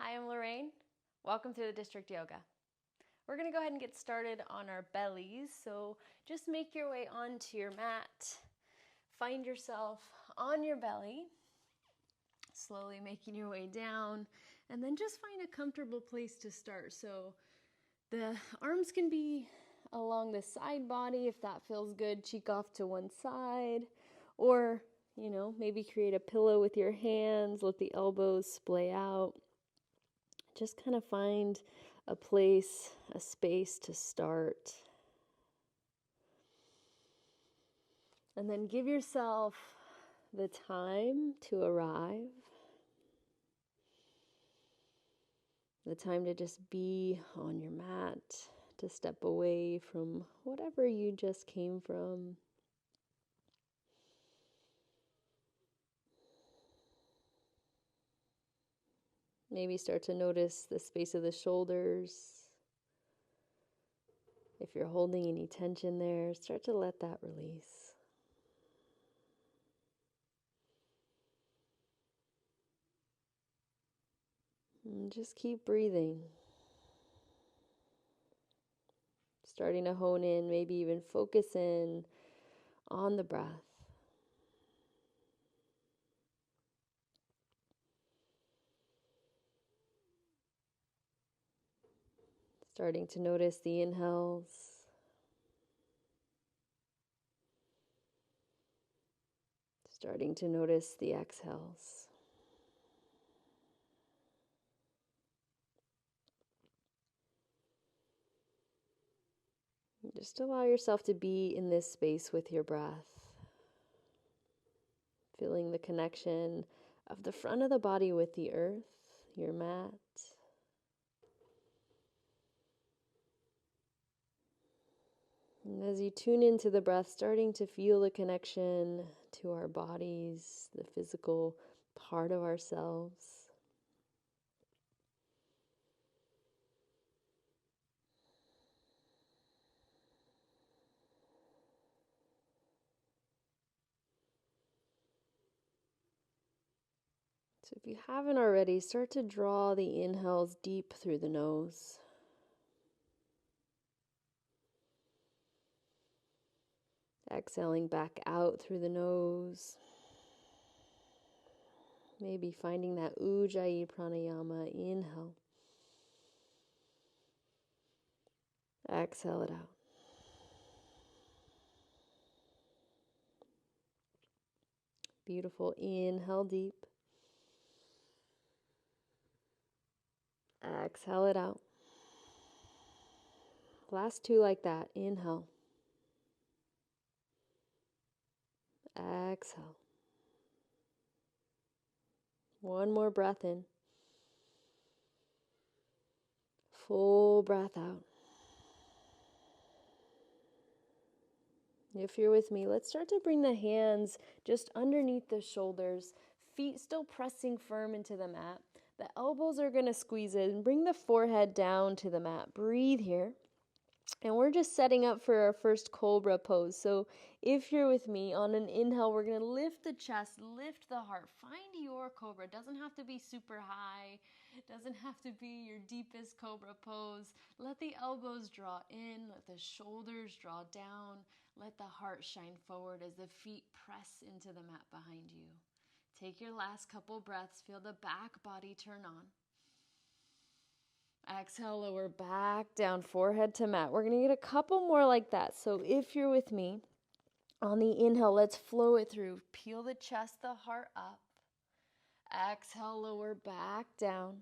Hi, I'm Lorraine. Welcome to the District Yoga. We're going to go ahead and get started on our bellies. So just make your way onto your mat. Find yourself on your belly, slowly making your way down, and then just find a comfortable place to start. So the arms can be along the side body if that feels good, cheek off to one side, or maybe create a pillow with your hands, let the elbows splay out. Just kind of find a place, a space to start. And then give yourself the time to arrive. The time to just be on your mat, to step away from whatever you just came from. Maybe start to notice the space of the shoulders. If you're holding any tension there, start to let that release. And just keep breathing. Starting to hone in, maybe even focus in on the breath. Starting to notice the inhales. Starting to notice the exhales. Just allow yourself to be in this space with your breath. Feeling the connection of the front of the body with the earth, your mat. And as you tune into the breath, starting to feel the connection to our bodies, the physical part of ourselves. So if you haven't already, start to draw the inhales deep through the nose. Exhaling back out through the nose. Maybe finding that Ujjayi pranayama. Inhale. Exhale it out. Beautiful. Inhale deep. Exhale it out. Last two like that. Inhale. Exhale. One more breath in. Full breath out. If you're with me, let's start to bring the hands just underneath the shoulders, feet still pressing firm into the mat. The elbows are going to squeeze in. Bring the forehead down to the mat. Breathe here. And we're just setting up for our first cobra pose. So if you're with me, on an inhale, we're going to lift the chest, lift the heart. Find your cobra. It doesn't have to be super high. It doesn't have to be your deepest cobra pose. Let the elbows draw in. Let the shoulders draw down. Let the heart shine forward as the feet press into the mat behind you. Take your last couple breaths. Feel the back body turn on. Exhale, lower back down, forehead to mat. We're going to get a couple more like that. So if you're with me, on the inhale, let's flow it through. Peel the chest, the heart up. Exhale, lower back down.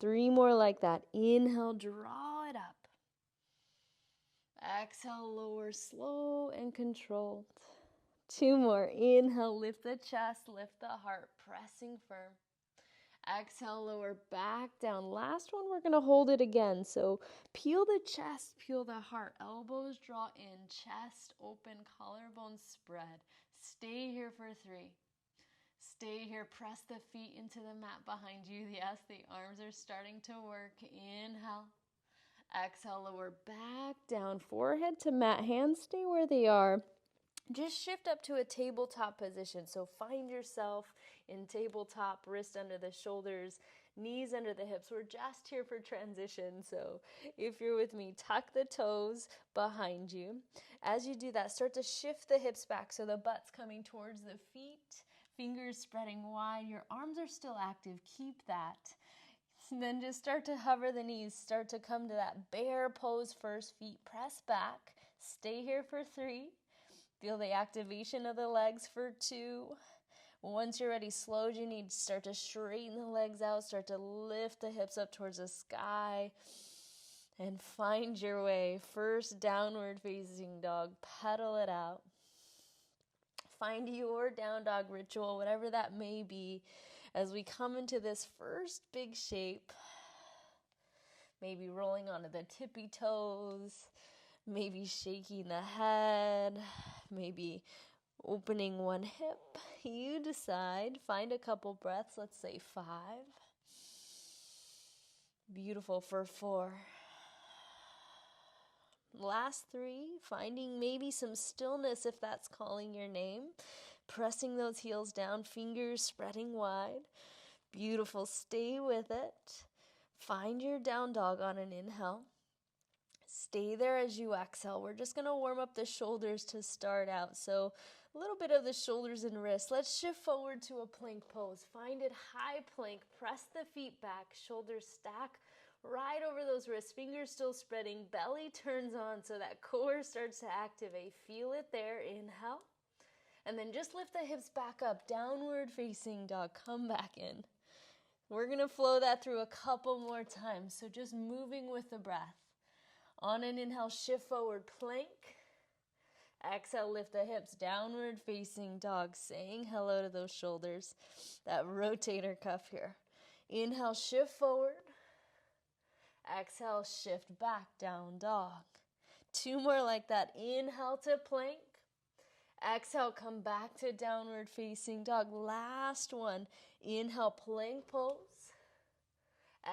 3 more like that. Inhale, draw it up. Exhale, lower, slow and controlled. 2 more. Inhale, lift the chest, lift the heart, pressing firm. Exhale, lower back down. Last one, we're going to hold it again. So peel the chest, peel the heart. Elbows draw in, chest open, collarbones spread. Stay here for 3. Stay here. Press the feet into the mat behind you. Yes, the arms are starting to work. Inhale. Exhale, lower back down. Forehead to mat. Hands stay where they are. Just shift up to a tabletop position. So find yourself in tabletop, wrist under the shoulders, knees under the hips. We're just here for transition. So if you're with me, tuck the toes behind you. As you do that, start to shift the hips back so the butt's coming towards the feet, fingers spreading wide. Your arms are still active. Keep that. And then just start to hover the knees. Start to come to that bear pose first. Feet press back. Stay here for 3. Feel the activation of the legs for 2. Once you're ready, slow as you need. Start to straighten the legs out. Start to lift the hips up towards the sky. And find your way. First downward facing dog. Pedal it out. Find your down dog ritual, whatever that may be, as we come into this first big shape. Maybe rolling onto the tippy toes. Maybe shaking the head. Maybe opening one hip. You decide. Find a couple breaths. Let's say 5. Beautiful for 4. Last 3. Finding maybe some stillness if that's calling your name. Pressing those heels down. Fingers spreading wide. Beautiful. Stay with it. Find your down dog on an inhale. Stay there as you exhale. We're just going to warm up the shoulders to start out. So a little bit of the shoulders and wrists. Let's shift forward to a plank pose. Find it high plank. Press the feet back. Shoulders stack right over those wrists. Fingers still spreading. Belly turns on so that core starts to activate. Feel it there. Inhale. And then just lift the hips back up. Downward facing dog. Come back in. We're going to flow that through a couple more times. So just moving with the breath. On an inhale, shift forward, plank. Exhale, lift the hips, downward facing dog, saying hello to those shoulders. That rotator cuff here. Inhale, shift forward. Exhale, shift back, down dog. 2 more like that. Inhale to plank. Exhale, come back to downward facing dog. Last one. Inhale, plank pose.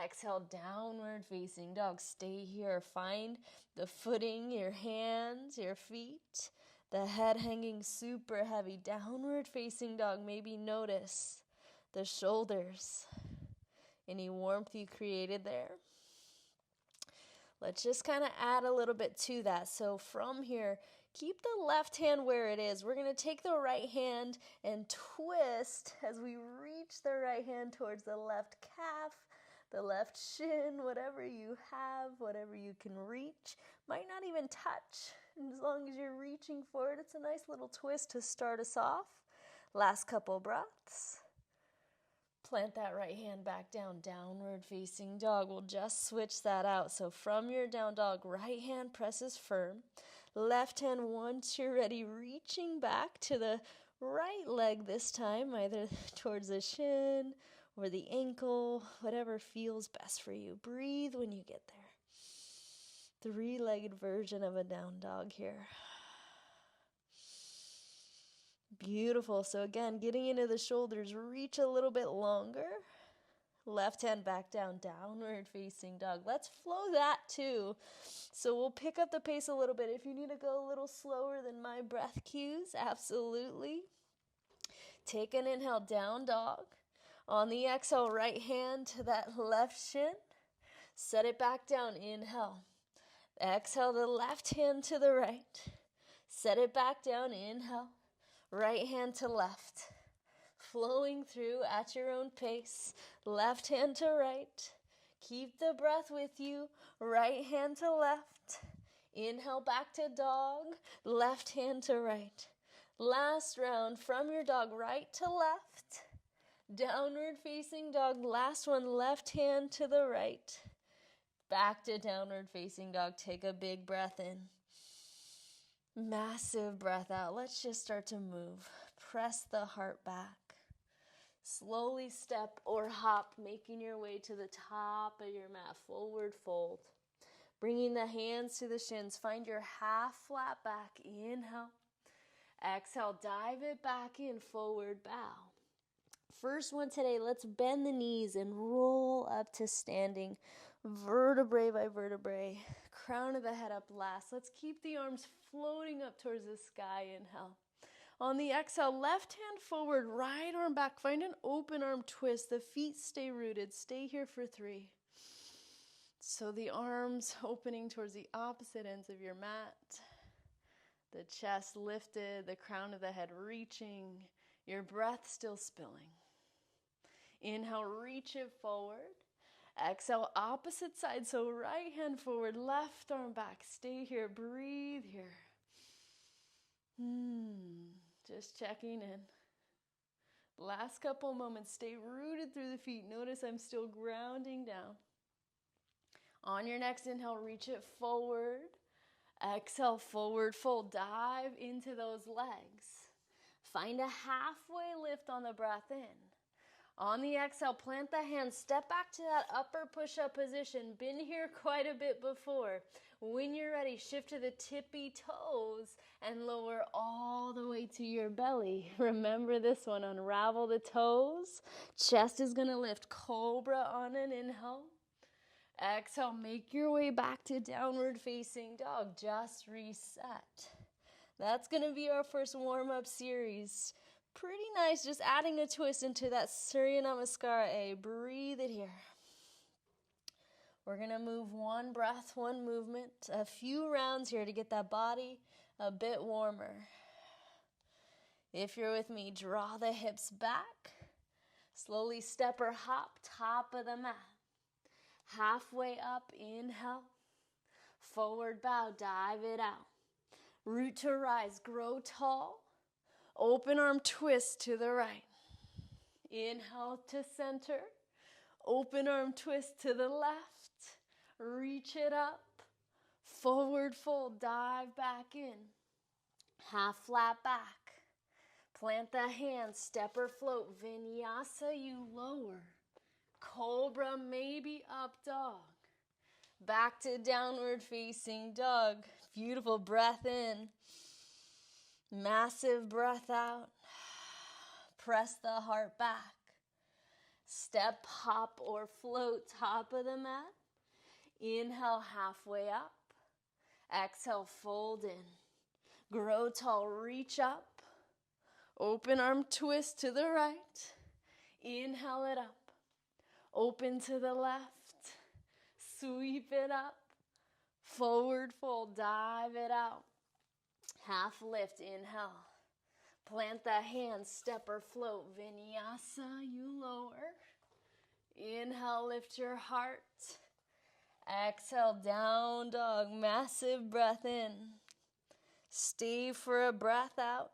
Exhale, downward facing dog. Stay here. Find the footing, your hands, your feet. The head hanging super heavy. Downward facing dog. Maybe notice the shoulders. Any warmth you created there. Let's just kind of add a little bit to that. So from here, keep the left hand where it is. We're going to take the right hand and twist as we reach the right hand towards the left calf, the left shin, whatever you have, whatever you can reach. Might not even touch. As long as you're reaching for it, it's a nice little twist to start us off. Last couple breaths. Plant that right hand back down, downward facing dog. We'll just switch that out. So from your down dog, right hand presses firm. Left hand, once you're ready, reaching back to the right leg this time, either towards the shin or the ankle, whatever feels best for you. Breathe when you get there. 3-legged version of a down dog here. Beautiful. So again, getting into the shoulders, reach a little bit longer. Left hand back down, downward facing dog. Let's flow that too. So we'll pick up the pace a little bit. If you need to go a little slower than my breath cues, absolutely. Take an inhale, down dog. On the exhale, right hand to that left shin. Set it back down, inhale. Exhale, the left hand to the right. Set it back down, inhale. Right hand to left. Flowing through at your own pace. Left hand to right. Keep the breath with you. Right hand to left. Inhale back to dog. Left hand to right. Last round from your dog, right to left. Downward facing dog. Last one, left hand to the right. Back to downward facing dog. Take a big breath in. Massive breath out. Let's just start to move. Press the heart back. Slowly step or hop, making your way to the top of your mat. Forward fold. Bringing the hands to the shins. Find your half flat back. Inhale. Exhale. Dive it back in. Forward bow. First one today, let's bend the knees and roll up to standing. Vertebrae by vertebrae. Crown of the head up last. Let's keep the arms floating up towards the sky. Inhale. On the exhale, left hand forward, right arm back. Find an open arm twist. The feet stay rooted. Stay here for 3. So the arms opening towards the opposite ends of your mat. The chest lifted, the crown of the head reaching. Your breath still spilling. Inhale, reach it forward. Exhale, opposite side. So right hand forward, left arm back. Stay here, breathe here. Just checking in. Last couple moments, stay rooted through the feet. Notice I'm still grounding down. On your next inhale, reach it forward. Exhale, forward fold. Dive into those legs. Find a halfway lift on the breath in. On the exhale, plant the hands. Step back to that upper push-up position. Been here quite a bit before. When you're ready, shift to the tippy toes and lower all the way to your belly. Remember this one. Unravel the toes. Chest is going to lift. Cobra on an inhale. Exhale, make your way back to downward facing dog. Just reset. That's going to be our first warm-up series. Pretty nice, just adding a twist into that Surya Namaskara A. Breathe it here. We're going to move one breath, one movement, a few rounds here to get that body a bit warmer. If you're with me, draw the hips back. Slowly step or hop, top of the mat. Halfway up, inhale. Forward bow, dive it out. Root to rise, grow tall. Open arm twist to the right. Inhale to center. Open arm twist to the left. Reach it up. Forward fold, dive back in. Half flat back. Plant the hands, step or float. Vinyasa, you lower. Cobra, maybe up dog. Back to downward facing dog. Beautiful breath in. Massive breath out. Press the heart back. Step, hop, or float top of the mat. Inhale, halfway up. Exhale, fold in. Grow tall, reach up. Open arm twist to the right. Inhale it up. Open to the left. Sweep it up. Forward fold, dive it out. Half lift, inhale. Plant the hands, step or float. Vinyasa, you lower. Inhale, lift your heart. Exhale, down dog. Massive breath in. Stay for a breath out.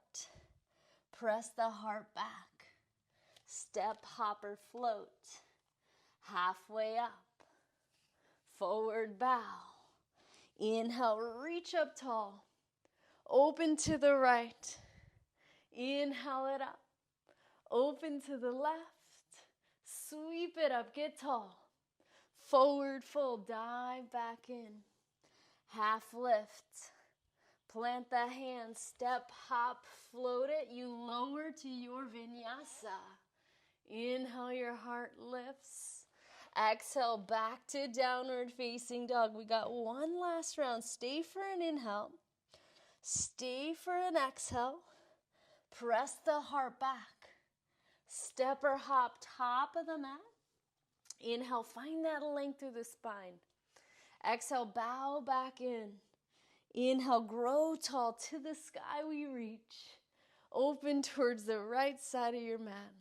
Press the heart back. Step, hop, or float. Halfway up. Forward bow. Inhale, reach up tall. Open to the right. Inhale it up. Open to the left. Sweep it up, get tall. Forward fold, dive back in. Half lift. Plant the hands, step, hop, float it. You lower to your vinyasa. Inhale, your heart lifts. Exhale, back to downward facing dog. We got one last round. Stay for an inhale. Stay for an exhale. Press the heart back. Step or hop, top of the mat. Inhale, find that length through the spine. Exhale, bow back in. Inhale, grow tall, to the sky we reach. Open towards the right side of your mat.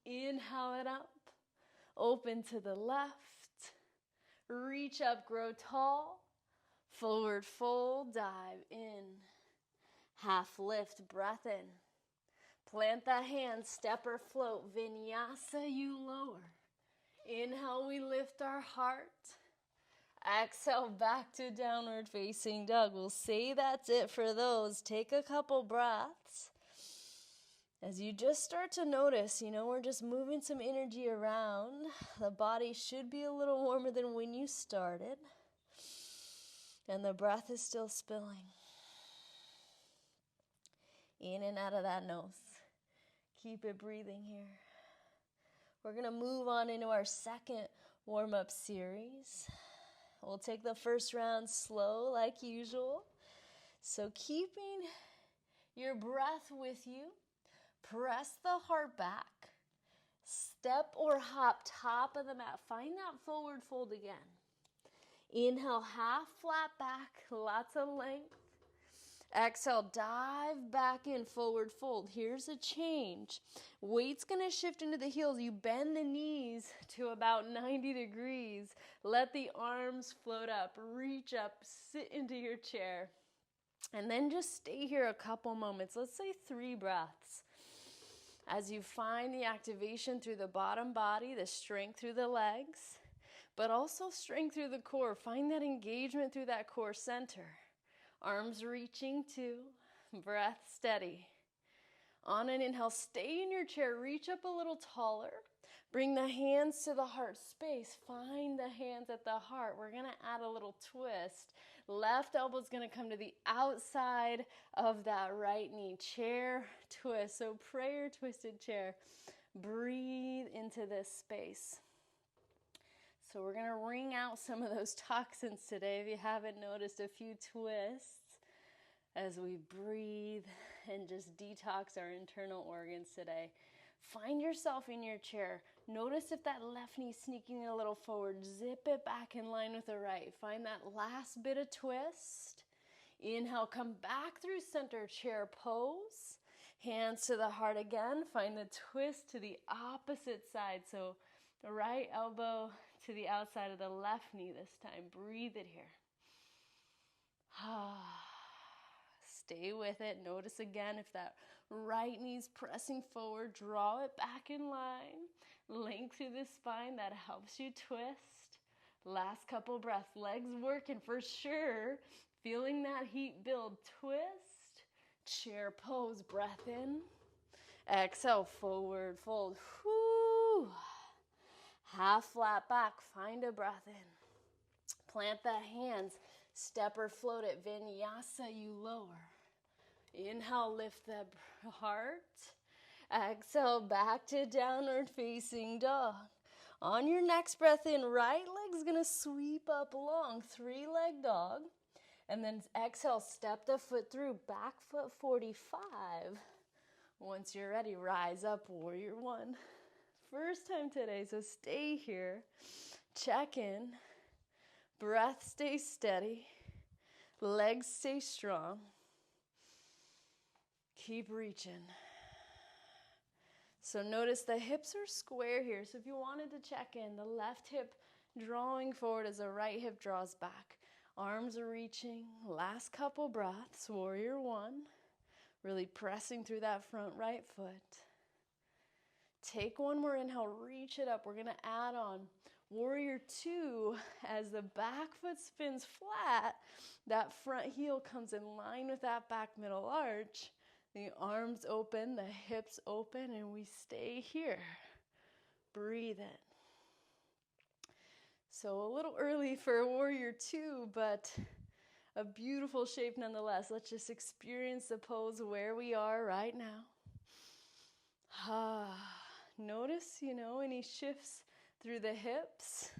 Inhale it up. Open to the left. Reach up, grow tall. Forward fold, dive in. Half lift, breath in. Plant the hands, step or float. Vinyasa, you lower. Inhale, we lift our heart. Exhale, back to downward facing dog. We'll say that's it for those. Take a couple breaths. As you just start to notice, we're just moving some energy around. The body should be a little warmer than when you started. And the breath is still spilling. In and out of that nose. Keep it breathing here. We're going to move on into our second warm-up series. We'll take the first round slow like usual. So keeping your breath with you. Press the heart back. Step or hop top of the mat. Find that forward fold again. Inhale, half flat back, lots of length. Exhale, dive back in, forward fold. Here's a change. Weight's going to shift into the heels. You bend the knees to about 90 degrees. Let the arms float up. Reach up, sit into your chair. And then just stay here a couple moments. Let's say 3 breaths. As you find the activation through the bottom body, the strength through the legs, but also strength through the core. Find that engagement through that core center. Arms reaching too, breath steady. On an inhale, stay in your chair, reach up a little taller. Bring the hands to the heart space. Find the hands at the heart. We're gonna add a little twist. Left elbow's gonna come to the outside of that right knee. Chair twist, so prayer twisted chair. Breathe into this space. So we're gonna wring out some of those toxins today. If you haven't noticed, a few twists as we breathe and just detox our internal organs today. Find yourself in your chair. Notice if that left knee sneaking a little forward. Zip it back in line with the right. Find that last bit of twist. Inhale, come back through center chair pose. Hands to the heart again. Find the twist to the opposite side. So the right elbow to the outside of the left knee this time. Breathe it here. Stay with it. Notice again if that right knee's pressing forward. Draw it back in line. Length through the spine. That helps you twist. Last couple breaths. Legs working for sure. Feeling that heat build. Twist. Chair pose. Breath in. Exhale. Forward fold. Whoo. Half flat back. Find a breath in. Plant the hands. Step or float it. Vinyasa, you lower. Inhale, lift the heart. Exhale, back to downward facing dog. On your next breath in, right leg's gonna sweep up long, 3-leg dog. And then exhale, step the foot through, back foot 45. Once you're ready, rise up, warrior 1. First time today, so stay here. Check in. Breath stay steady. Legs stay strong. Keep reaching. So notice the hips are square here. So if you wanted to check in, the left hip drawing forward as the right hip draws back. Arms are reaching. Last couple breaths. Warrior 1. Really pressing through that front right foot. Take one more inhale. Reach it up. We're going to add on Warrior 2, as the back foot spins flat, that front heel comes in line with that back middle arch. The arms open, the hips open, and we stay here. Breathe in. So a little early for Warrior 2, but a beautiful shape nonetheless. Let's just experience the pose where we are right now. Notice, any shifts through the hips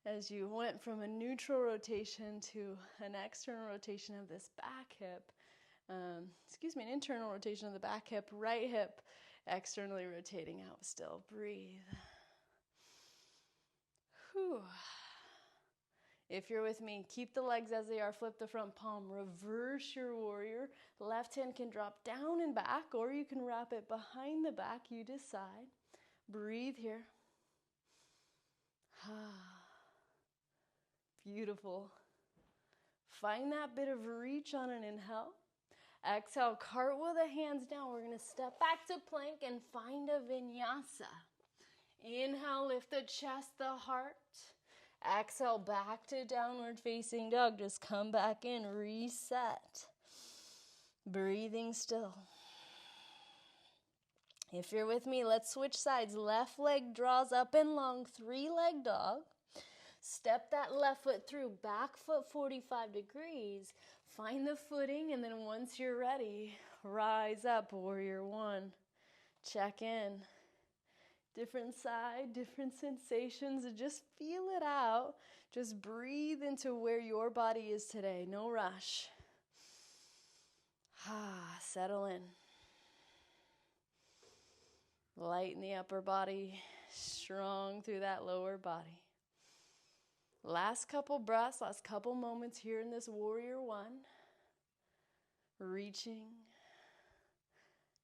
as you went from a neutral rotation to an external rotation of this back hip. An internal rotation of the back hip, right hip externally rotating out still. Breathe. Whew. If you're with me, keep the legs as they are. Flip the front palm. Reverse your warrior. Left hand can drop down and back, or you can wrap it behind the back. You decide. Breathe here. Beautiful. Find that bit of reach on an inhale. Exhale, cartwheel the hands down. We're going to step back to plank and find a vinyasa. Inhale, lift the chest, the heart. Exhale, back to downward facing dog. Just come back in, reset. Breathing still. If you're with me, let's switch sides. Left leg draws up and long, 3-leg dog. Step that left foot through, back foot 45 degrees. Find the footing, and then once you're ready, rise up, Warrior 1. Check in. Different side, different sensations, and just feel it out. Just breathe into where your body is today. No rush. Settle in. Lighten the upper body, strong through that lower body. Last couple breaths, last couple moments here in this warrior one. Reaching,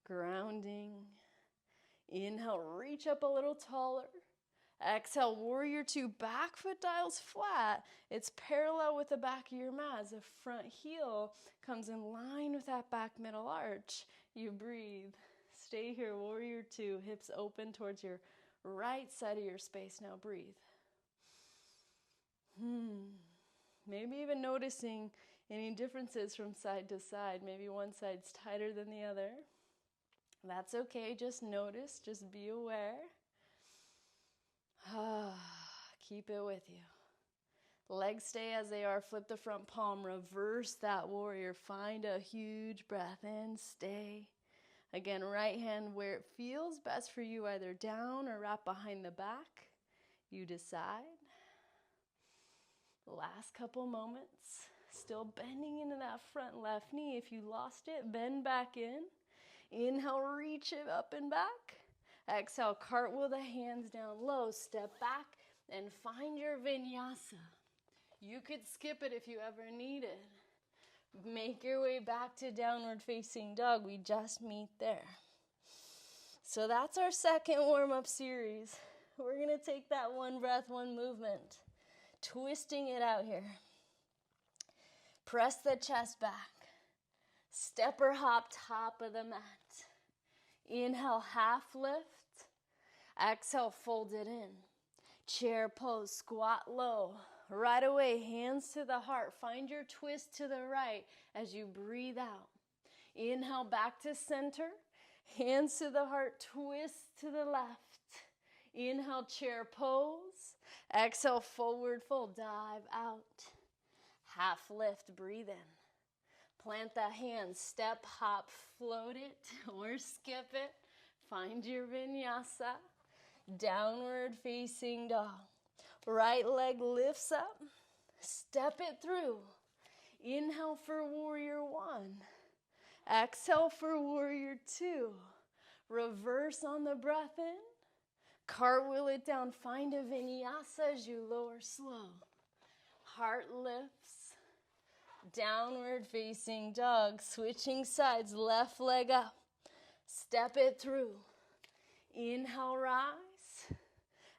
grounding. Inhale, reach up a little taller. Exhale, warrior two, back foot dials flat. It's parallel with the back of your mat as the front heel comes in line with that back middle arch. You breathe. Stay here, warrior two, hips open towards your right side of your space. Now breathe. Maybe even noticing any differences from side to side. Maybe one side's tighter than the other. That's okay, just notice, just be aware. Keep it with you. Legs stay as they are, flip the front palm, reverse that warrior. Find a huge breath in, stay. Again, right hand where it feels best for you, either down or wrap behind the back. You decide. Last couple moments. Still bending into that front left knee. If you lost it, bend back in. Inhale, reach it up and back. Exhale, cartwheel the hands down low. Step back and find your vinyasa. You could skip it if you ever need it. Make your way back to downward facing dog. We just meet there. So that's our second warm-up series. We're going to take that one breath, one movement. Twisting it out here. Press the chest back. Step or hop top of the mat. Inhale, half lift. Exhale, fold it in. Chair pose, squat low. Right away, hands to the heart. Find your twist to the right as you breathe out. Inhale, back to center. Hands to the heart, twist to the left. Inhale, chair pose. Exhale, forward fold, dive out. Half lift, breathe in. Plant the hands, step, hop, float it, or skip it. Find your vinyasa. Downward facing dog. Right leg lifts up. Step it through. Inhale for warrior one. Exhale for warrior two. Reverse on the breath in. Cartwheel it down. Find a vinyasa as you lower slow. Heart lifts. Downward facing dog. Switching sides. Left leg up. Step it through. Inhale, rise.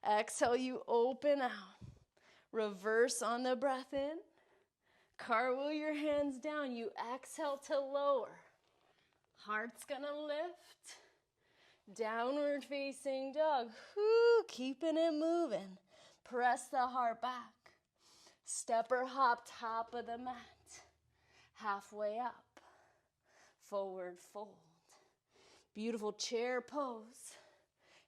Exhale, you open out. Reverse on the breath in. Cartwheel your hands down. You exhale to lower. Heart's gonna lift. Downward facing dog. Keeping it moving. Press the heart back. Step or hop top of the mat. Halfway up. Forward fold. Beautiful chair pose.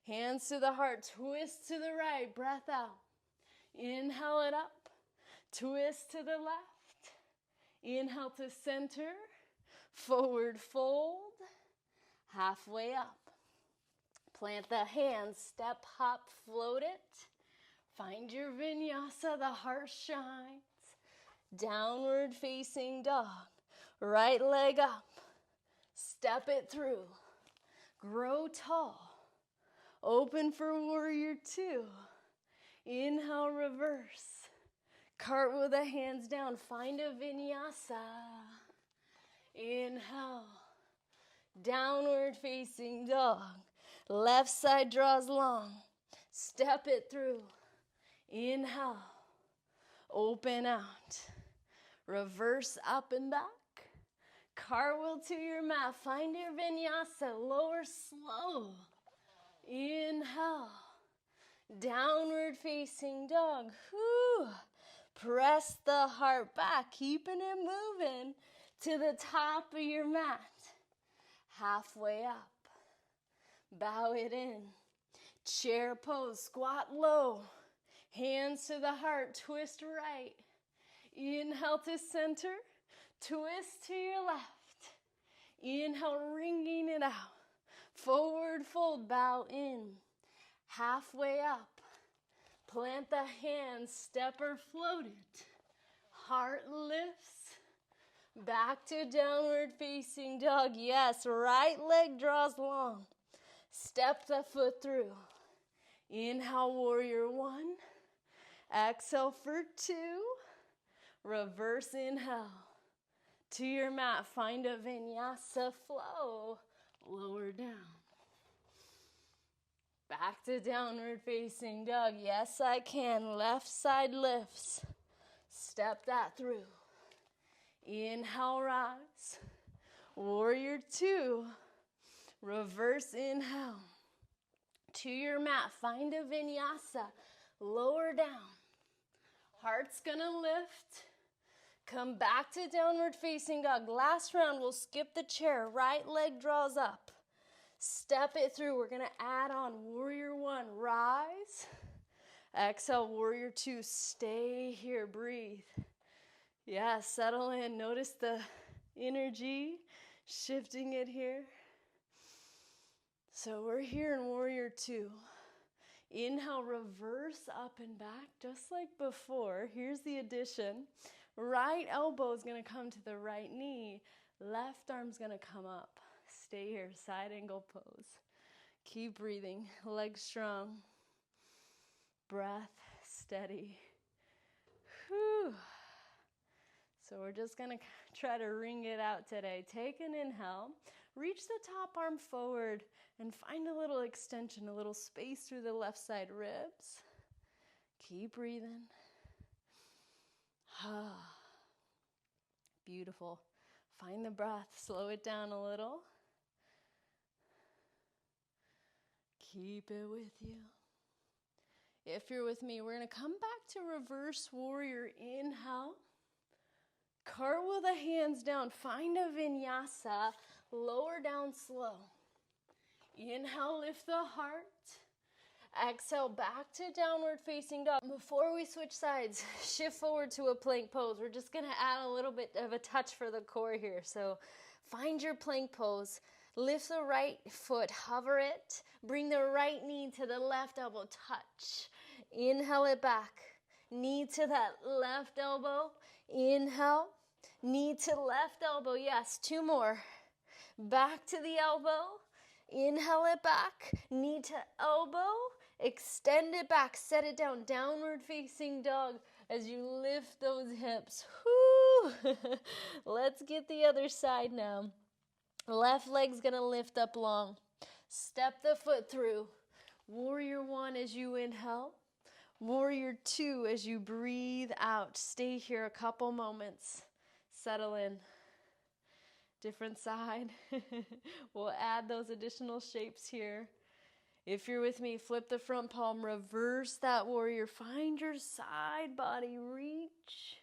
Hands to the heart, twist to the right, breath out. Inhale it up, twist to the left. Inhale to center, forward fold, halfway up. Plant the hands, step, hop, float it. Find your vinyasa, the heart shines. Downward facing dog, right leg up. Step it through, grow tall. Open for warrior two. Inhale, reverse. Cartwheel the hands down. Find a vinyasa. Inhale. Downward facing dog. Left side draws long. Step it through. Inhale. Open out. Reverse up and back. Cartwheel to your mat. Find your vinyasa. Lower slow. Inhale, downward facing dog. Press the heart back, keeping it moving to the top of your mat. Halfway up, bow it in. Chair pose, squat low. Hands to the heart, twist right. Inhale to center, twist to your left. Inhale, wringing it out. Forward fold, bow in. Halfway up. Plant the hands, step or float it. Heart lifts. Back to downward facing dog. Yes, right leg draws long. Step the foot through. Inhale, warrior one. Exhale for two. Reverse inhale. To your mat, find a vinyasa flow. Lower down. Back to downward facing dog. Yes, I can. Left side lifts. Step that through. Inhale, rise. Warrior two. Reverse inhale. To your mat, find a vinyasa. Lower down. Heart's gonna lift. Come back to downward facing dog. Last round, we'll skip the chair. Right leg draws up. Step it through. We're gonna add on warrior one. Rise. Exhale, warrior two. Stay here, breathe. Yeah, settle in. Notice the energy, shifting it here. So we're here in warrior two. Inhale, reverse up and back, just like before. Here's the addition. Right elbow is going to come to the right knee. Left arm's going to come up. Stay here, side angle pose. Keep breathing, legs strong. Breath steady. Whew. So we're just going to try to wring it out today. Take an inhale. Reach the top arm forward and find a little extension, a little space through the left side ribs. Keep breathing. Beautiful. Find the breath. Slow it down a little. Keep it with you. If you're with me, we're going to come back to reverse warrior. Inhale. Cartwheel the hands down. Find a vinyasa. Lower down slow. Inhale, lift the heart. Exhale, back to downward facing dog. Before we switch sides, shift forward to a plank pose. We're just going to add a little bit of a touch for the core here. So find your plank pose. Lift the right foot, hover it. Bring the right knee to the left elbow, touch. Inhale it back. Knee to that left elbow. Inhale. Knee to left elbow. Yes, two more. Back to the elbow. Inhale it back. Knee to elbow. Extend it back. Set it down. Downward facing dog as you lift those hips. Whoo! Let's get the other side now. Left leg's going to lift up long. Step the foot through. Warrior one as you inhale. Warrior two as you breathe out. Stay here a couple moments. Settle in. Different side. We'll add those additional shapes here. If you're with me, flip the front palm, reverse that warrior. Find your side body, reach.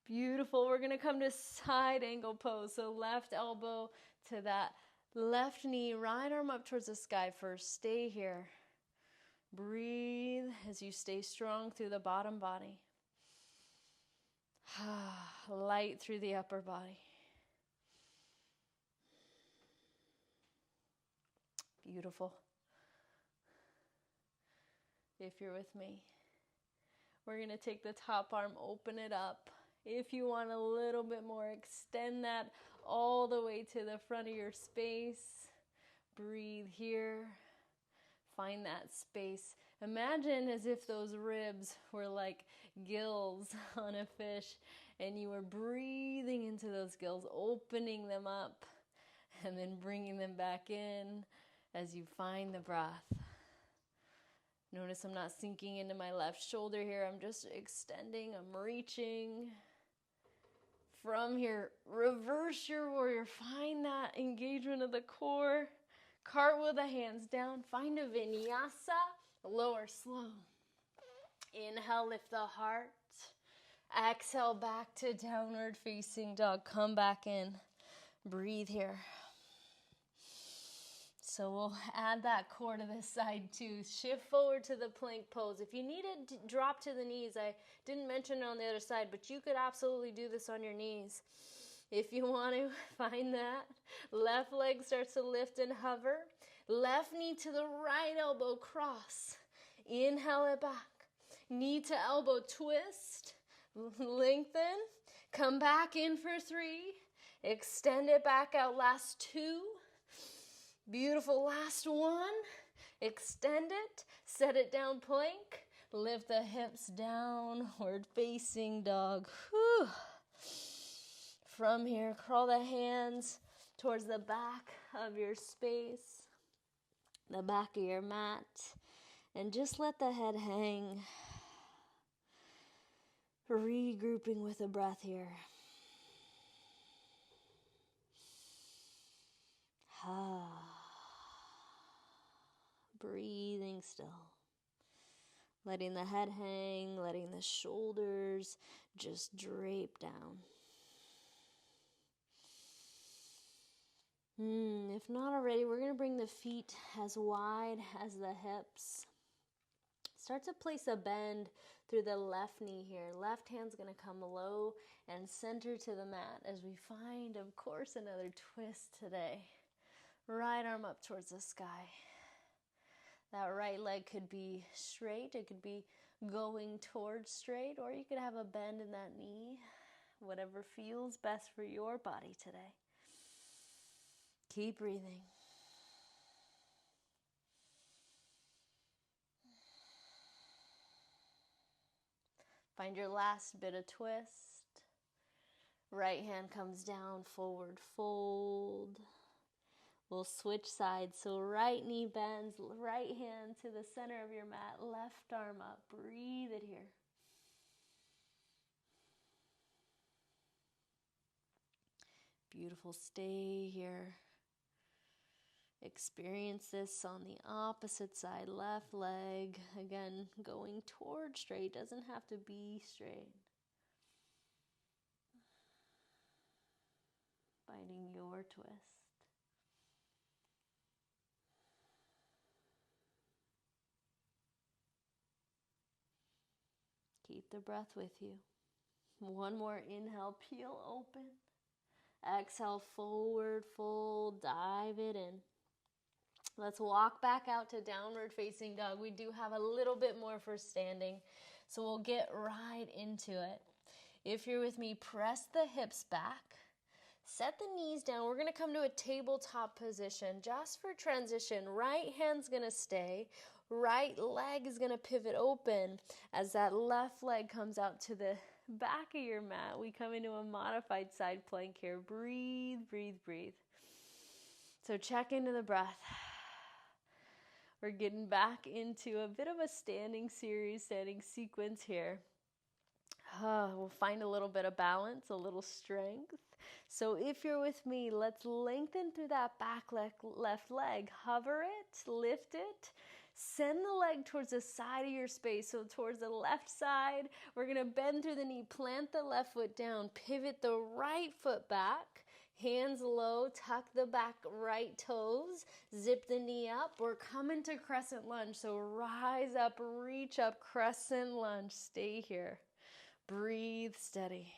Beautiful. We're going to come to side angle pose. So left elbow to that left knee, right arm up towards the sky first. Stay here. Breathe as you stay strong through the bottom body. Light through the upper body. Beautiful. If you're with me, we're going to take the top arm, open it up. If you want a little bit more, extend that all the way to the front of your space. Breathe here. Find that space. Imagine as if those ribs were like gills on a fish and you were breathing into those gills, opening them up and then bringing them back in as you find the breath. Notice I'm not sinking into my left shoulder here. I'm just extending. I'm reaching. From here, reverse your warrior. Find that engagement of the core. Cartwheel the hands down. Find a vinyasa. Lower slow. Inhale, lift the heart. Exhale, back to downward facing dog. Come back in. Breathe here. So we'll add that core to this side too. Shift forward to the plank pose. If you need to drop to the knees, I didn't mention it on the other side, but you could absolutely do this on your knees. If you want to, find that. Left leg starts to lift and hover. Left knee to the right elbow, cross. Inhale it back. Knee to elbow, twist. Lengthen. Come back in for 3. Extend it back out, last 2. Beautiful, last 1. Extend it, set it down plank. Lift the hips, downward facing dog. Whew. From here, crawl the hands towards the back of your space, the back of your mat, and just let the head hang. Regrouping with the breath here. Breathing still. Letting the head hang, letting the shoulders just drape down. If not already, we're going to bring the feet as wide as the hips. Start to place a bend through the left knee here. Left hand's going to come low and center to the mat as we find, of course, another twist today. Right arm up towards the sky. That right leg could be straight. It could be going towards straight, or you could have a bend in that knee. Whatever feels best for your body today. Keep breathing. Find your last bit of twist. Right hand comes down, forward fold. We'll switch sides. So right knee bends, right hand to the center of your mat, left arm up. Breathe it here. Beautiful, stay here. Experience this on the opposite side, left leg, again, going towards straight, doesn't have to be straight. Finding your twist. Keep the breath with you. One more inhale, peel open. Exhale, forward fold, dive it in. Let's walk back out to downward facing dog. We do have a little bit more for standing, so we'll get right into it. If you're with me, press the hips back. Set the knees down. We're going to come to a tabletop position just for transition. Right hand's going to stay. Right leg is going to pivot open as that left leg comes out to the back of your mat. We come into a modified side plank here. Breathe, breathe, breathe. So check into the breath. We're getting back into a bit of a standing series, standing sequence here. We'll find a little bit of balance, a little strength. So if you're with me, let's lengthen through that back left leg. Hover it, lift it. Send the leg towards the side of your space, so towards the left side. We're going to bend through the knee, plant the left foot down, pivot the right foot back. Hands low, tuck the back right toes, zip the knee up. We're coming to crescent lunge, so rise up, reach up, crescent lunge. Stay here. Breathe steady.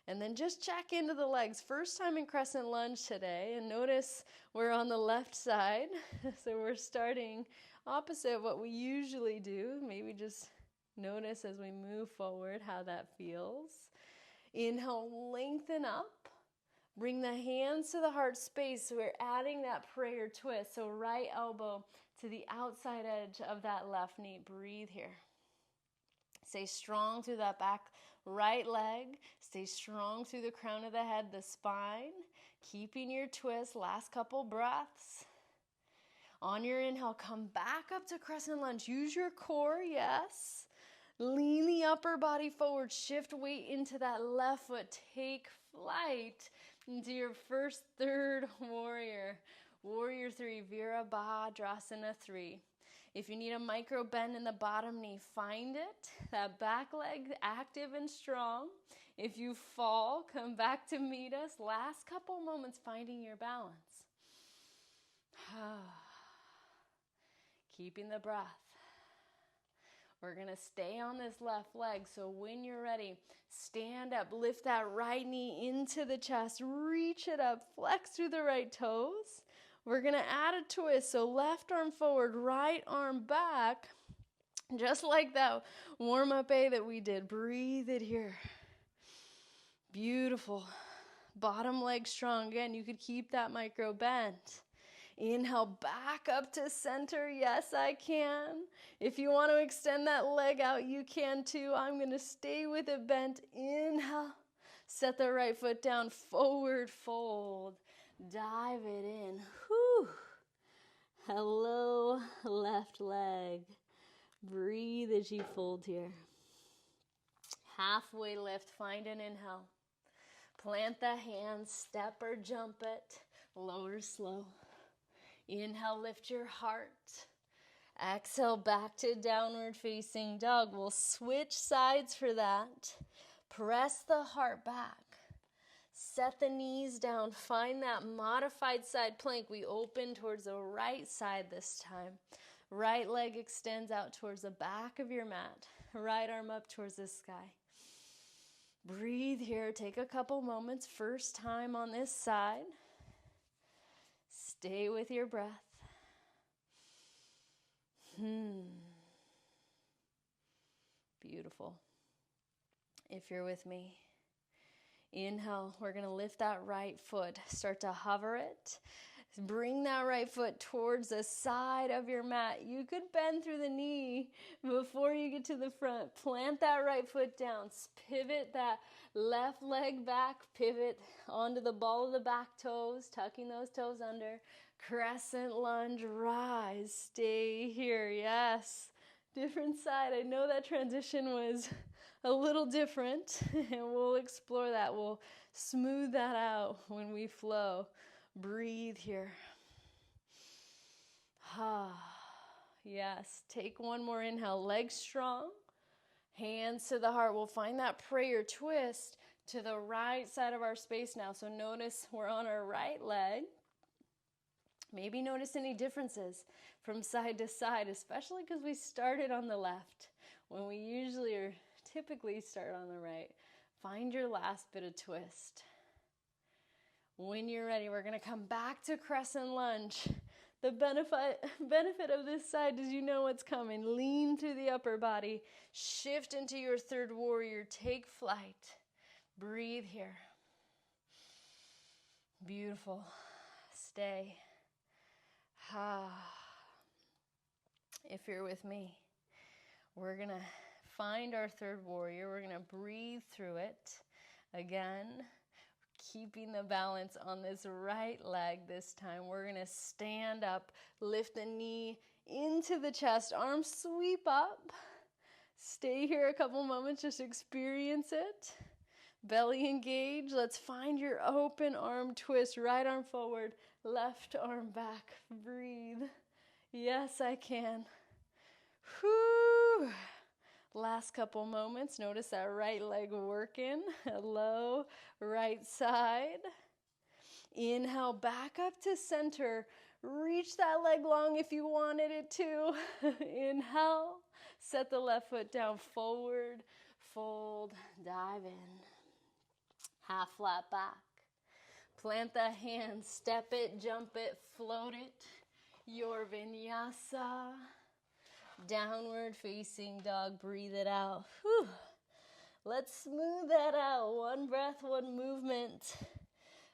And then just check into the legs. First time in crescent lunge today, and notice we're on the left side. So we're starting opposite of what we usually do. Maybe just notice as we move forward how that feels. Inhale, lengthen up. Bring the hands to the heart space. We're adding that prayer twist. So right elbow to the outside edge of that left knee. Breathe here. Stay strong through that back right leg. Stay strong through the crown of the head, the spine. Keeping your twist. Last couple breaths. On your inhale, come back up to crescent lunge. Use your core, yes. Lean the upper body forward. Shift weight into that left foot. Take flight into your first third warrior. Warrior 3, Virabhadrasana 3. If you need a micro bend in the bottom knee, find it. That back leg active and strong. If you fall, come back to meet us. Last couple moments finding your balance. Keeping the breath. We're going to stay on this left leg. So when you're ready, stand up, lift that right knee into the chest, reach it up, flex through the right toes. We're going to add a twist. So left arm forward, right arm back, just like that warm-up A that we did. Breathe it here. Beautiful. Bottom leg strong. Again, you could keep that micro bend. Inhale, back up to center. Yes, I can. If you want to extend that leg out, you can too. I'm going to stay with it bent. Inhale. Set the right foot down. Forward fold. Dive it in. Whew. Hello, left leg. Breathe as you fold here. Halfway lift. Find an inhale. Plant the hands. Step or jump it. Lower slow. Inhale, lift your heart. Exhale, back to downward facing dog. We'll switch sides for that. Press the heart back. Set the knees down. Find that modified side plank. We open towards the right side this time. Right leg extends out towards the back of your mat. Right arm up towards the sky. Breathe here. Take a couple moments. First time on this side. Stay with your breath. Beautiful. If you're with me, inhale. We're going to lift that right foot. Start to hover it. Bring that right foot towards the side of your mat. You could bend through the knee before you get to the front. Plant that right foot down. Pivot that left leg back. Pivot onto the ball of the back toes, tucking those toes under. Crescent lunge, rise. Stay here. Yes. Different side. I know that transition was a little different, and we'll explore that. We'll smooth that out when we flow. Breathe here. Yes. Take one more inhale. Legs strong. Hands to the heart. We'll find that prayer twist to the right side of our space now. So notice we're on our right leg. Maybe notice any differences from side to side, especially because we started on the left when we usually or typically start on the right. Find your last bit of twist. When you're ready, we're going to come back to crescent lunge. The benefit of this side is you know what's coming. Lean through the upper body. Shift into your third warrior. Take flight. Breathe here. Beautiful. Stay. If you're with me, we're going to find our third warrior. We're going to breathe through it. Again, keeping the balance on this right leg this time. We're going to stand up, lift the knee into the chest, arms sweep up. Stay here a couple moments, just experience it. Belly engage. Let's find your open arm twist. Right arm forward, left arm back. Breathe. Yes, I can. Whew. Last couple moments. Notice that right leg working. Hello, right side. Inhale, back up to center. Reach that leg long if you wanted it to. Inhale. Set the left foot down. Forward, fold, dive in. Half flat back. Plant the hands. Step it, jump it, float it. Your vinyasa. Downward facing dog. Breathe it out. Whew. Let's smooth that out. One breath, one movement.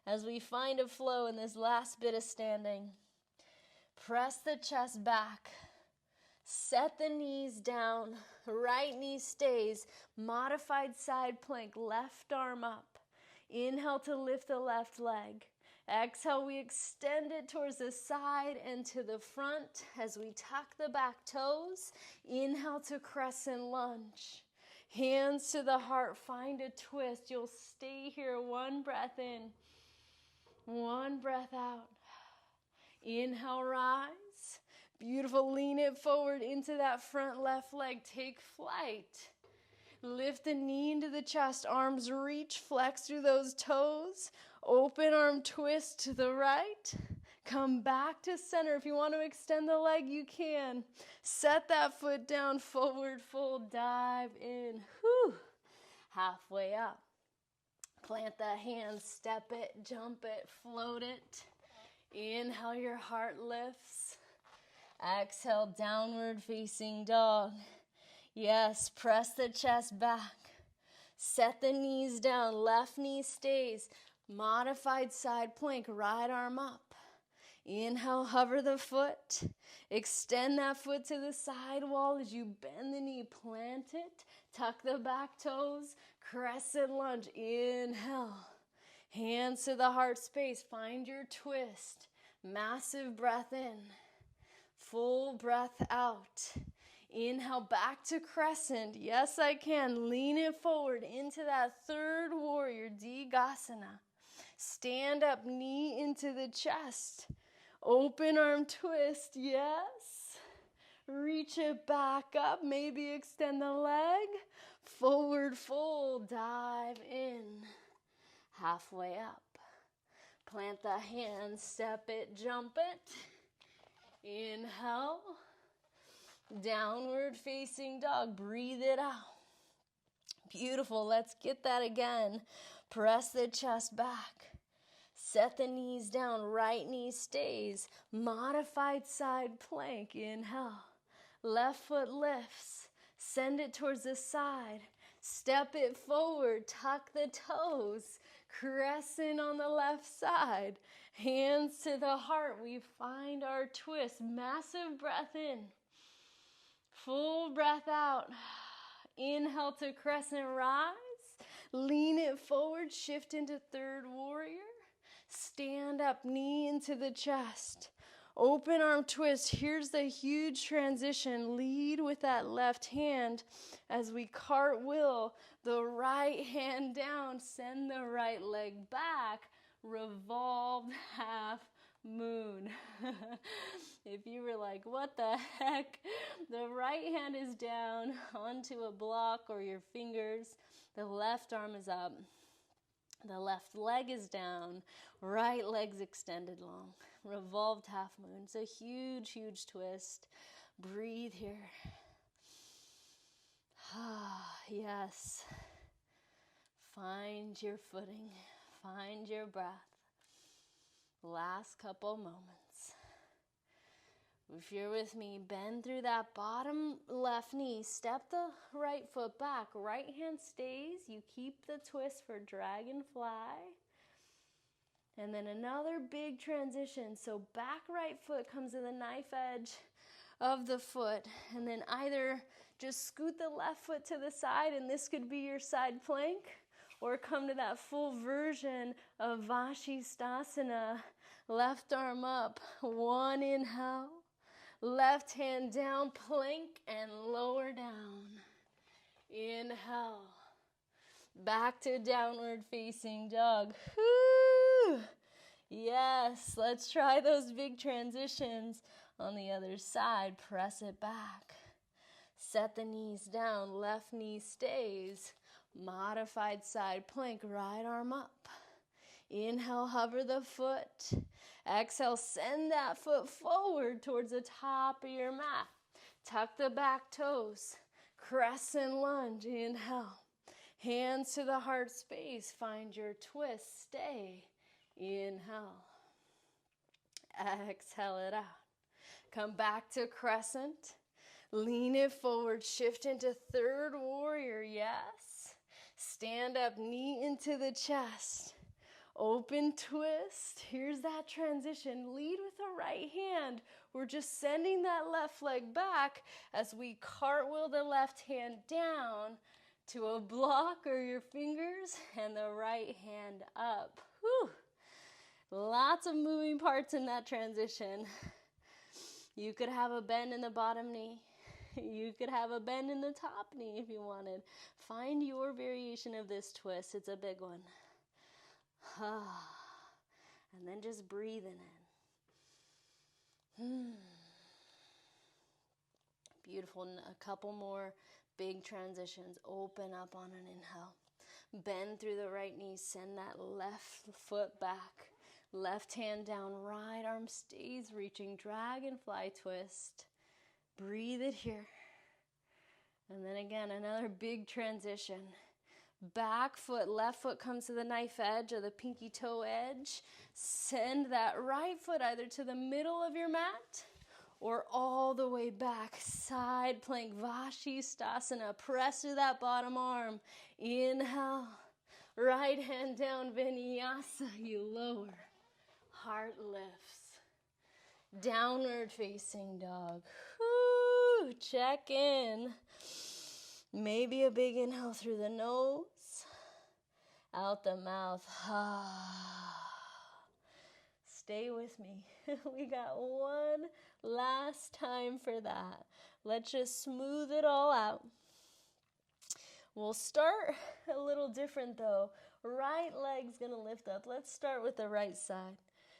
As we find a flow in this last bit of standing. Press the chest back. Set the knees down. Right knee stays. Modified side plank. Left arm up. Inhale to lift the left leg. Exhale, we extend it towards the side and to the front as we tuck the back toes. Inhale to crescent lunge. Hands to the heart, find a twist. You'll stay here, one breath in, one breath out. Inhale, rise. Beautiful, lean it forward into that front left leg. Take flight. Lift the knee into the chest, arms reach, flex through those toes. Open arm twist to the right. Come back to center. If you want to extend the leg, you can. Set that foot down, forward fold, dive in. Whew. Halfway up. Plant the hands, step it, jump it, float it. Inhale, your heart lifts. Exhale, downward facing dog. Yes, press the chest back. Set the knees down, left knee stays. Modified side plank, right arm up. Inhale, hover the foot. Extend that foot to the side wall as you bend the knee, plant it. Tuck the back toes, crescent lunge. Inhale. Hands to the heart space, find your twist. Massive breath in. Full breath out. Inhale, back to crescent. Yes, I can. Lean it forward into that third warrior, Digasana. Stand up, knee into the chest. Open arm twist, yes. Reach it back up, maybe extend the leg. Forward fold, dive in. Halfway up. Plant the hands, step it, jump it. Inhale. Downward facing dog, breathe it out. Beautiful, let's get that again. Press the chest back. Set the knees down, right knee stays. Modified side plank, inhale. Left foot lifts, send it towards the side. Step it forward, tuck the toes. Crescent on the left side. Hands to the heart, we find our twist. Massive breath in. Full breath out. Inhale to crescent rise. Lean it forward, shift into third warrior. Stand up, knee into the chest. Open arm twist. Here's the huge transition. Lead with that left hand as we cartwheel the right hand down. Send the right leg back. Revolved half moon. If you were like, what the heck? The right hand is down onto a block or your fingers. The left arm is up. The left leg is down. Right leg's extended long. Revolved half moon. It's a huge, huge twist. Breathe here. Yes. Find your footing. Find your breath. Last couple moments. If you're with me, bend through that bottom left knee. Step the right foot back. Right hand stays. You keep the twist for dragonfly. And then another big transition. So back right foot comes to the knife edge of the foot. And then either just scoot the left foot to the side, and this could be your side plank, or come to that full version of Vashisthasana. Left arm up. One inhale. Left hand down, plank, and lower down. Inhale. Back to downward facing dog. Woo! Yes, let's try those big transitions on the other side. Press it back. Set the knees down, left knee stays. Modified side plank, right arm up. Inhale, hover the foot. Exhale, send that foot forward towards the top of your mat. Tuck the back toes. Crescent lunge, inhale. Hands to the heart space, find your twist, stay. Inhale. Exhale it out. Come back to crescent. Lean it forward, shift into third warrior, yes. Stand up, knee into the chest. Open twist. Here's that transition. Lead with the right hand. We're just sending that left leg back as we cartwheel the left hand down to a block or your fingers and the right hand up. Whew. Lots of moving parts in that transition. You could have a bend in the bottom knee. You could have a bend in the top knee if you wanted. Find your variation of this twist. It's a big one. And then just breathing in. Beautiful. A couple more big transitions. Open up on an inhale. Bend through the right knee. Send that left foot back. Left hand down. Right arm stays reaching. Dragonfly twist. Breathe it here. And then again, another big transition. Back foot, left foot comes to the knife edge or the pinky toe edge. Send that right foot either to the middle of your mat or all the way back. Side plank, Vashisthasana. Press through that bottom arm. Inhale. Right hand down, Vinyasa. You lower. Heart lifts. Downward facing dog. Whoo, check in. Maybe a big inhale through the nose. Out the mouth. Stay with me. We got one last time for that. Let's just smooth it all out. We'll start a little different though. Right leg's gonna lift up. Let's start with the right side.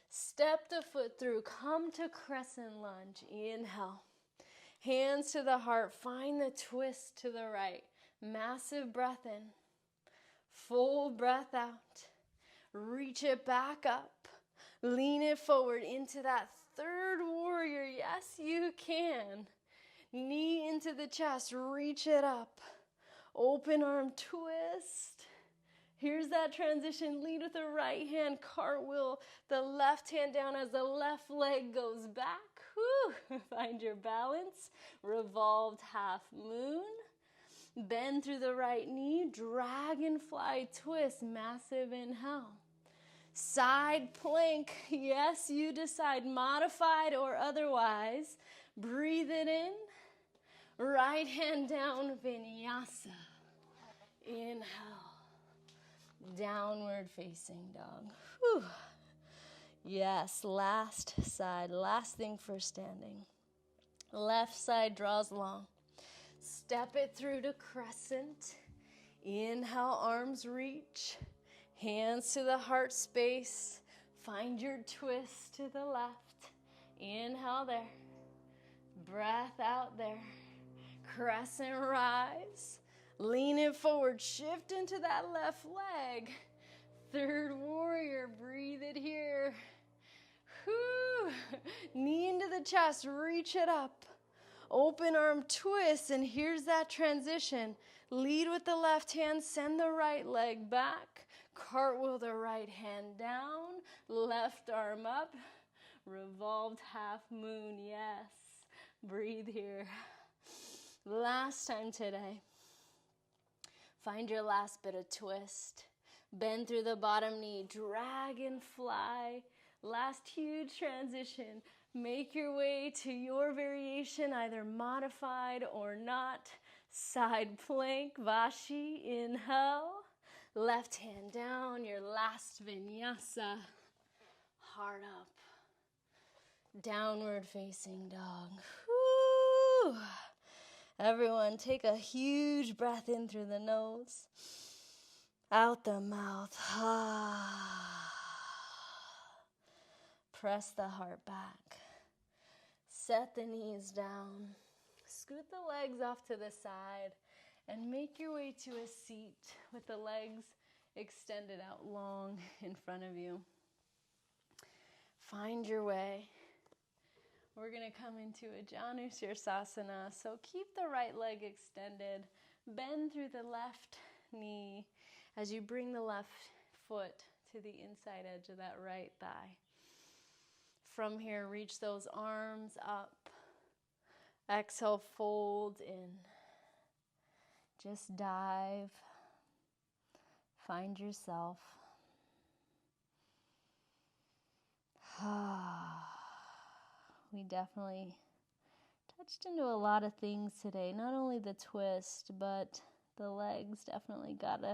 Step the foot through. Come to crescent lunge. Inhale. Hands to the heart. Find the twist to the right. Massive breath in. Full breath out. Reach it back up. Lean it forward into that third warrior. Yes, you can. Knee into the chest. Reach it up. Open arm twist. Here's that transition. Lead with the right hand. Cartwheel the left hand down as the left leg goes back. Whew. Find your balance. Revolved half moon. Bend through the right knee. Dragonfly twist. Massive inhale. Side plank. Yes, you decide. Modified or otherwise. Breathe it in. Right hand down. Vinyasa. Inhale. Downward facing dog. Whew. Yes, last side. Last thing for standing. Left side draws long. Step it through to crescent. Inhale, arms reach. Hands to the heart space. Find your twist to the left. Inhale there. Breath out there. Crescent rise. Lean it forward. Shift into that left leg. Third warrior. Breathe it here. Whew. Knee into the chest. Reach it up. Open arm twist, and here's that transition. Lead with the left hand, send the right leg back, cartwheel the right hand down, left arm up, revolved half moon, yes. Breathe here. Last time today. Find your last bit of twist. Bend through the bottom knee, dragonfly. Last huge transition. Make your way to your variation, either modified or not. Side plank, Vashi, inhale. Left hand down, your last vinyasa. Heart up. Downward facing dog. Woo. Everyone take a huge breath in through the nose. Out the mouth. Press the heart back. Set the knees down. Scoot the legs off to the side and make your way to a seat with the legs extended out long in front of you. Find your way. We're going to come into a Janu Sirsasana. So keep the right leg extended. Bend through the left knee as you bring the left foot to the inside edge of that right thigh. From here, reach those arms up. Exhale, fold in. Just dive. Find yourself. We definitely touched into a lot of things today. Not only the twist, but the legs definitely got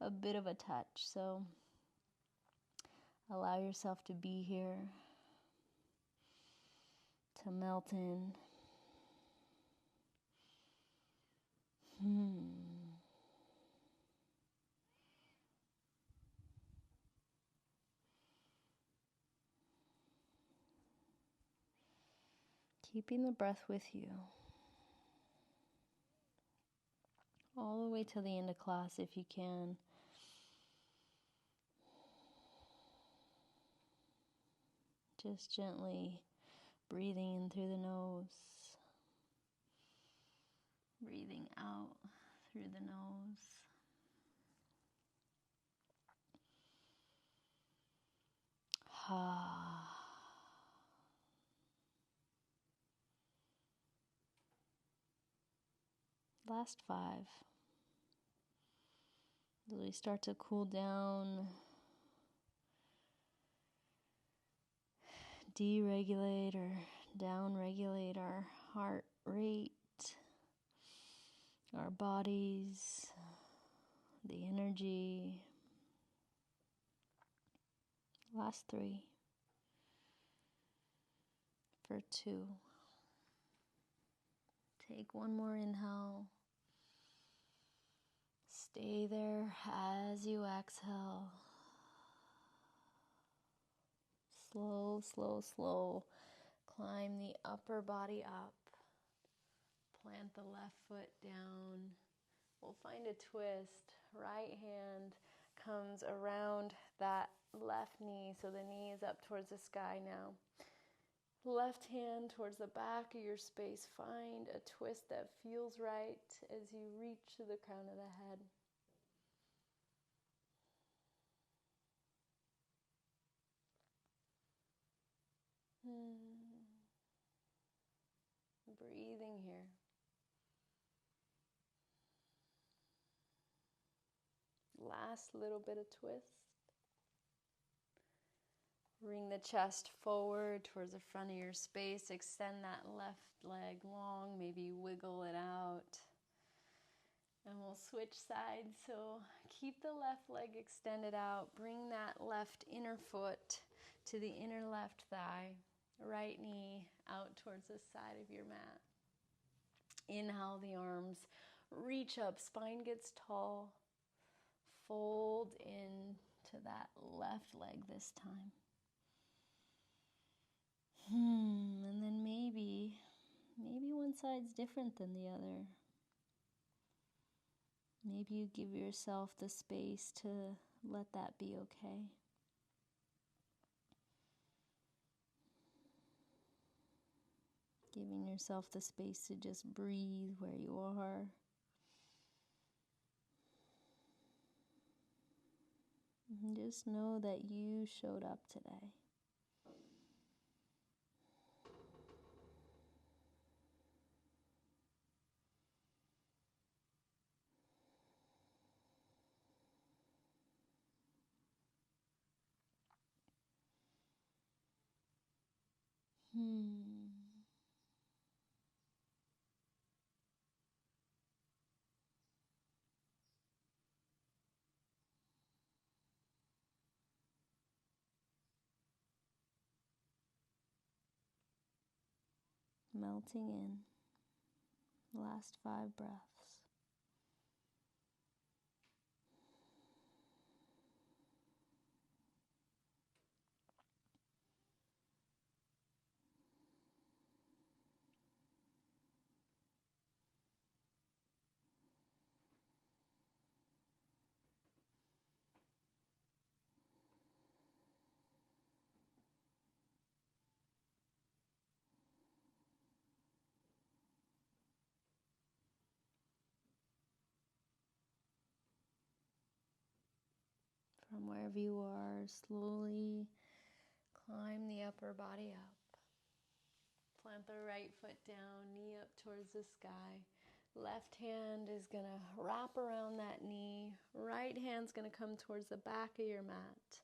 a bit of a touch. So allow yourself to be here, to melt in. Keeping the breath with you all the way till the end of class if you can. Just gently breathing in through the nose, breathing out through the nose. Last 5. As we start to cool down, deregulate or downregulate our heart rate, our bodies, the energy. Last 3. For 2. Take one more inhale. Stay there as you exhale. Slow, slow, slow. Climb the upper body up. Plant the left foot down. We'll find a twist. Right hand comes around that left knee, so the knee is up towards the sky now. Left hand towards the back of your space. Find a twist that feels right as you reach to the crown of the head. Breathing here. Last little bit of twist. Bring the chest forward towards the front of your space. Extend that left leg long. Maybe wiggle it out. And we'll switch sides. So keep the left leg extended out. Bring that left inner foot to the inner left thigh. Right knee out towards the side of your mat. Inhale the arms. Reach up. Spine gets tall. Fold into that left leg this time. And then maybe one side's different than the other. Maybe you give yourself the space to let that be okay. Giving yourself the space to just breathe where you are. And just know that you showed up today. Melting in. Last 5 breaths. From wherever you are, slowly climb the upper body up. Plant the right foot down, knee up towards the sky. Left hand is going to wrap around that knee. Right hand's going to come towards the back of your mat.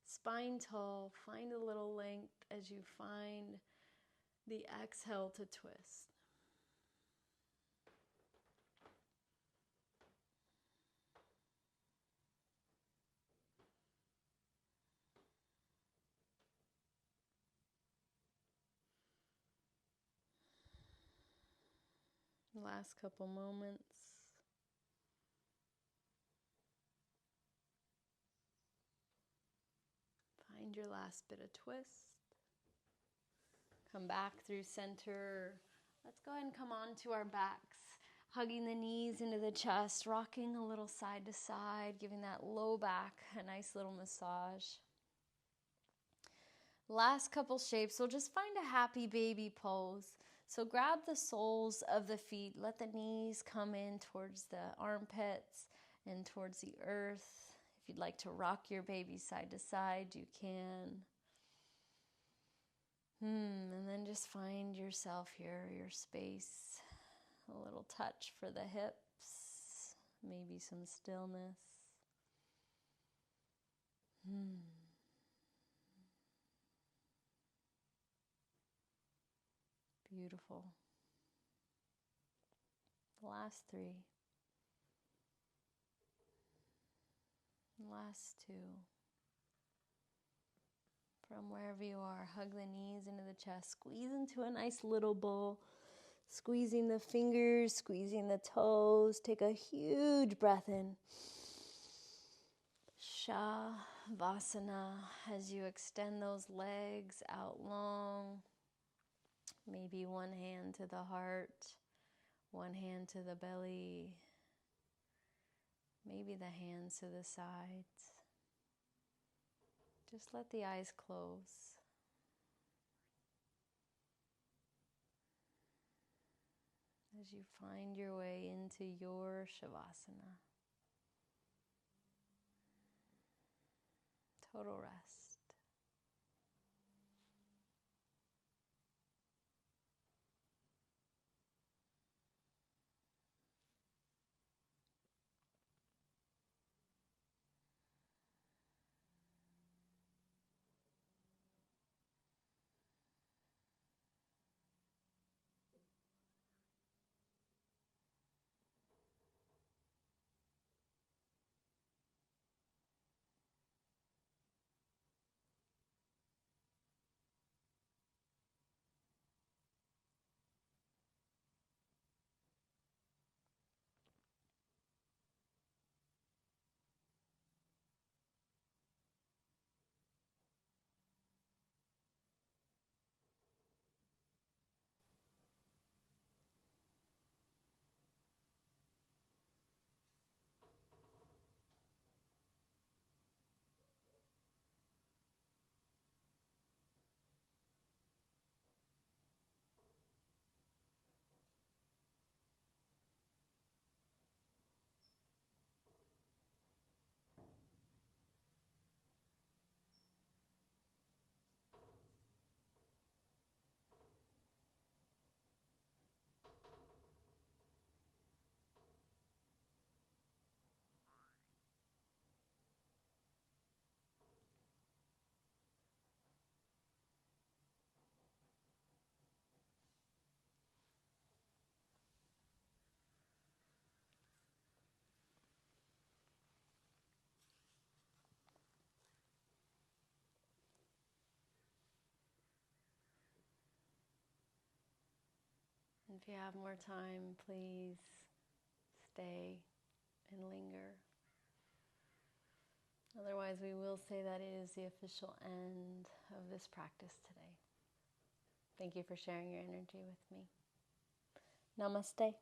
Spine tall, find a little length as you find the exhale to twist. Last couple moments. Find your last bit of twist. Come back through center. Let's go ahead and come on to our backs. Hugging the knees into the chest, rocking a little side to side, giving that low back a nice little massage. Last couple shapes, we'll just find a happy baby pose. So grab the soles of the feet, let the knees come in towards the armpits and towards the earth. If you'd like to rock your baby side to side, you can. And then just find yourself here, your space. A little touch for the hips, maybe some stillness. Beautiful. Last 3. Last 2. From wherever you are, hug the knees into the chest. Squeeze into a nice little bowl. Squeezing the fingers, squeezing the toes. Take a huge breath in. Shavasana, as you extend those legs out long. Maybe one hand to the heart, one hand to the belly. Maybe the hands to the sides. Just let the eyes close. As you find your way into your Shavasana. Total rest. If you have more time, please stay and linger. Otherwise, we will say that it is the official end of this practice today. Thank you for sharing your energy with me. Namaste.